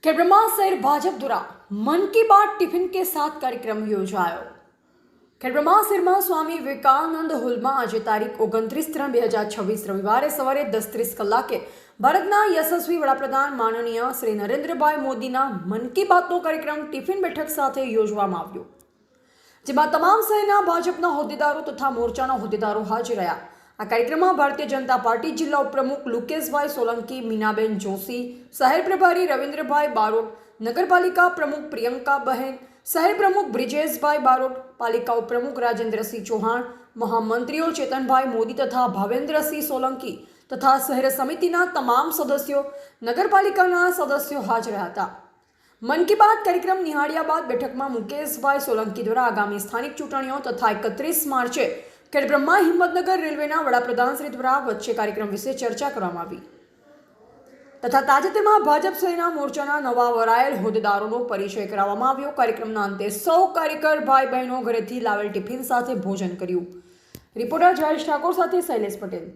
खेड़ब्रह्मा शहर भाजपा द्वारा मन की बात टिफिन के साथ कार्यक्रम योजायो। ખેડબ્રહ્મા શહેરમાં સ્વામી વિવેકાનંદ હોલમાં આજે તારીખ 29/3/2026 રવિવારે સવારે 10:30 કલાકે ભારતના યશસ્વી વડાપ્રધાન માનનીય શ્રી નરેન્દ્રભાઈ મોદીના મન કી બાતનો કાર્યક્રમ ટિફિન બેઠક સાથે યોજવામાં આવ્યો, જેમાં તમામ શહેરના ભાજપના હોદ્દેદારો તથા મોરચાના હોદ્દેદારો હાજર રહ્યા। આ કાર્યક્રમમાં ભારતીય જનતા પાર્ટી જિલ્લા ઉપપ્રમુખ લુકેશભાઈ સોલંકી, મીનાબેન જોશી, શહેર પ્રભારી રવિન્દ્રભાઈ બારોટ, નગરપાલિકા પ્રમુખ પ્રિયંકાબહેન, શહેર પ્રમુખ બ્રિજેશભાઈ બારોટ, પાલિકા ઉપપ્રમુખ રાજેન્દ્રસિંહ ચૌહાણ, મહામંત્રીઓ ચેતનભાઈ મોદી તથા ભાવેન્દ્રસિંહ સોલંકી તથા શહેર સમિતિના તમામ સદસ્યો, નગરપાલિકાના સદસ્યો હાજર હતા। મન કી બાત કાર્યક્રમ નિહાળ્યા બાદ બેઠકમાં મુકેશભાઈ સોલંકી દ્વારા આગામી સ્થાનિક ચૂંટણીઓ તથા 31 માર્ચે ખેડબ્રહ્મા હિંમતનગર રેલવેના વડાપ્રધાન શ્રી દ્વારા વચ્ચે કાર્યક્રમ વિશે ચર્ચા કરવામાં આવી તથા તાજેતરમાં ભાજપ શહેરના મોરચાના નવા વરાયેલ હોદ્દેદારોનો પરિચય કરાવવામાં આવ્યો। કાર્યક્રમના અંતે સૌ કાર્યકર ભાઈ બહેનો ઘરેથી લાવેલ ટિફિન સાથે ભોજન કર્યું। રિપોર્ટર જયેશ ઠાકોર સાથે શૈલેષ પટેલ।